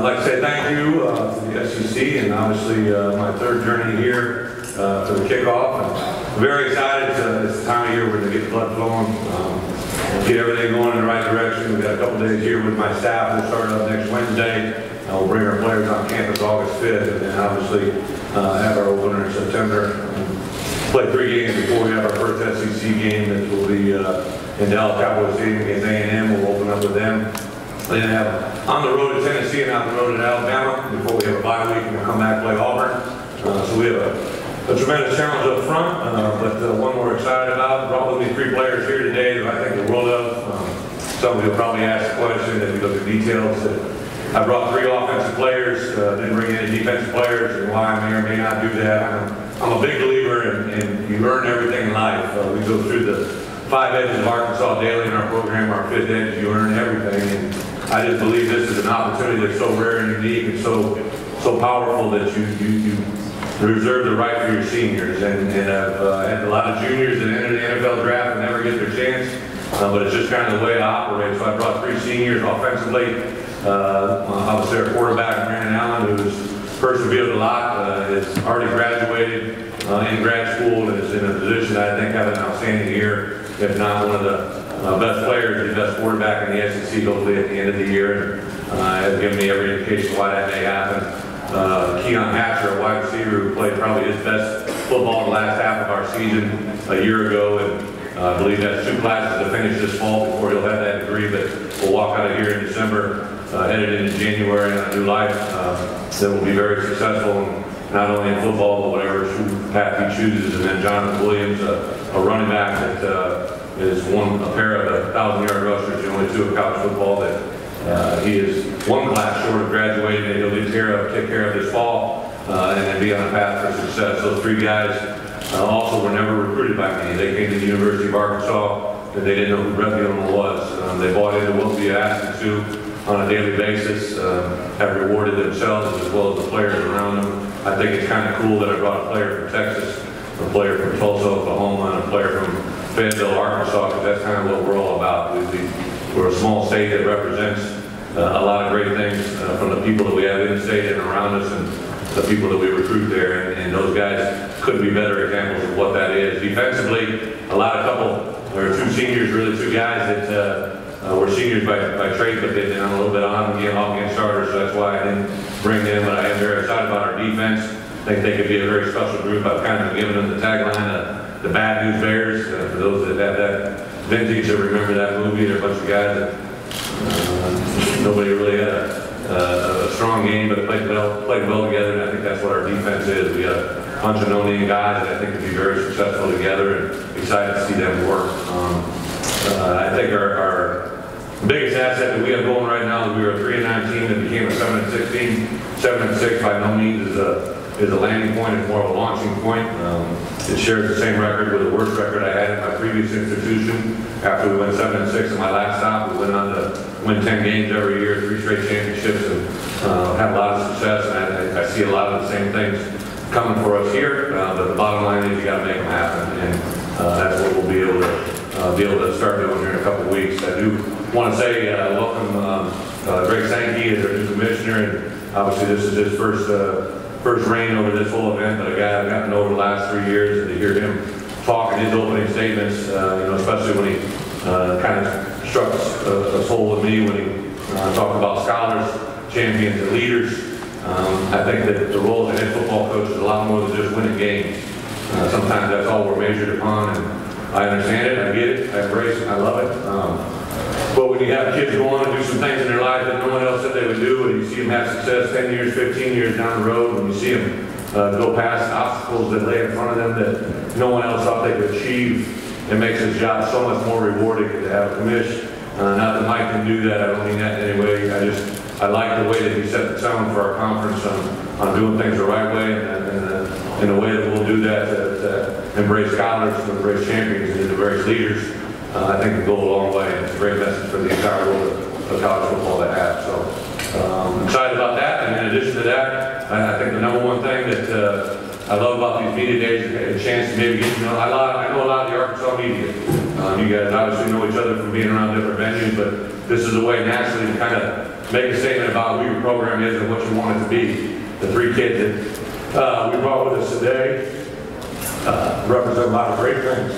I'd like to say thank you to the SEC and obviously my third journey here for the kickoff. I'm very excited. It's the time of year where they get blood flowing, get everything going in the right direction. We've got a couple days here with my staff. We'll start up next Wednesday. We'll bring our players on campus August 5th, and then obviously have our opener in September. Play 3 games before we have our first SEC game, that will be in Dallas Cowboys Stadium against A&M. We'll open up with them. Then have on the road to Tennessee and out the road to Alabama before we have a bye week, and we'll come back and play Auburn. So we have a tremendous challenge up front, but one we're excited about. Probably 3 players here today that I think the world of. Some of you will probably ask the question if we look at details. I brought 3 offensive players, didn't bring any defensive players, and why I may or may not do that. I'm a big believer in you earn everything in life. We go through the 5 edges of Arkansas daily in our program. Our 5th edge, you earn everything. And I just believe this is an opportunity that's so rare and unique and so powerful that you reserve the right for your seniors. And I've had a lot of juniors that enter the NFL draft and never get their chance, but it's just kind of the way I operate. So I brought 3 seniors offensively. Obviously our quarterback, Brandon Allen, who's persevered a lot, is already graduated in grad school and is in a position I think have an outstanding year, if not one of the best players, the best quarterback in the SEC, hopefully at the end of the year, and has given me every indication why that may happen. Keon Hatcher, a wide receiver who played probably his best football the last half of our season a year ago, and I believe that's 2 classes to finish this fall before he'll have that degree, but we'll walk out of here in December, headed into January on a new life that will be very successful, not only in football, but whatever path he chooses. And then Jonathan Williams, a running back that is a pair of 1,000-yard rushers, the only 2 of college football that he is 1 class short of graduating, and he'll take care of this fall, and then be on a path for success. Those 3 guys also were never recruited by me. They came to the University of Arkansas, and they didn't know who Bret Bielema was. They bought into what we asked them to on a daily basis, have rewarded themselves as well as the players around them. I think it's kind of cool that I brought a player from Texas, a player from Tulsa, Oklahoma, and a player from Fayetteville, Arkansas, because that's kind of what we're all about. We're a small state that represents a lot of great things from the people that we have in the state and around us, and the people that we recruit there, and those guys couldn't be better examples of what that is. Defensively, there were 2 seniors, really 2 guys that were seniors by trade, but they've been on a little bit on again starters, so that's why I didn't bring them, but I am very excited about our defense. I think they could be a very special group. I've kind of given them the tagline, the Bad News Bears. For those that have that vintage that remember that movie, they're a bunch of guys that nobody really had a strong game, but played well together, and I think that's what our defense is. We got a bunch of no-name guys that I think could be very successful together, and excited to see them work. I think our biggest asset that we have going right now is we were a 3-9 team that became a 7-6 team. 7-6 by no means is a landing point, it's more of a launching point. It shares the same record with the worst record I had at my previous institution. After we went 7-6 at my last stop, we went on to win 10 games every year, 3 straight championships, and had a lot of success. And I see a lot of the same things coming for us here, but the bottom line is you got to make them happen, and that's what we'll be able to start doing here in a couple of weeks. I do want to say welcome Greg Sankey as our new commissioner, and obviously this is his first reign over this whole event, but a guy I've gotten over the last 3 years, and to hear him talk in his opening statements, especially when he kind of struck a soul with me when he talked about scholars, champions, and leaders. I think that the role of a head football coach is a lot more than just winning games. Sometimes that's all we're measured upon, and I understand it, I get it, I embrace it, I love it. But when you have kids go on and do some things in their life that no one else said they would do, and you see them have success 10 years, 15 years down the road, when you see them go past obstacles that lay in front of them that no one else thought they could achieve, it makes his job so much more rewarding to have a commish. Not that Mike can do that, I don't mean that in any way. I like the way that he set the tone for our conference on doing things the right way, and in a way that we'll do that to embrace scholars, to embrace champions, and to embrace leaders. I think will go a long way, and it's a great message for the entire world of college football to have. So I'm excited about that, and in addition to that, I think the #1 thing that I love about these media days is a chance to maybe get to know. I know a lot of the Arkansas media. You guys obviously know each other from being around different venues, but this is a way naturally to kind of make a statement about who your program is and what you want it to be. The three kids that we brought with us today represent a lot of great things.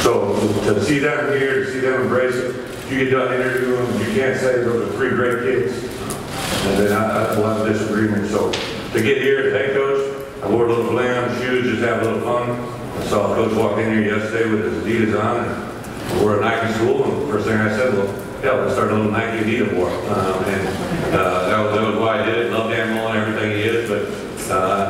So to see them here, to see them embrace it, you get done interviewing them, you can't say those are three great kids, and then I will have a disagreement. So to get here as head coach, I wore a little glam, shoes, just have a little fun. I saw a coach walk in here yesterday with his Adidas on, and we're at Nike school, and the first thing I said, well, yeah, let's start a little Nike Adidas war. That was why I did it. Love Dan Mullen and everything he is, but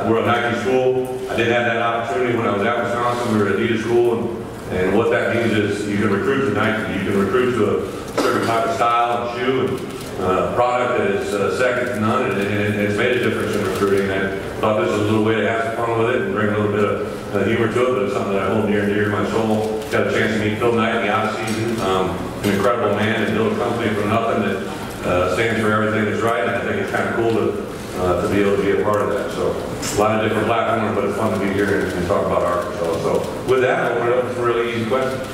we're at Nike school. I didn't have that opportunity when I was at Wisconsin. We were at Adidas school, and what that means is you can recruit to Nike. You can recruit to a certain type of style and shoe and product that is second to none, and it's made a difference in recruiting. And I thought this was a little way to have some fun with it and bring a little bit of humor to it, but it's something that I hold near and dear to my soul. Got a chance to meet Phil Knight in the off-season. An incredible man, and build a company from nothing that stands for everything that's right, and I think it's kind of cool to be able to be a part of that. So a lot of different platforms, but it's fun to be here and talk about Arkansas. So with that, I'll open it up for really easy questions.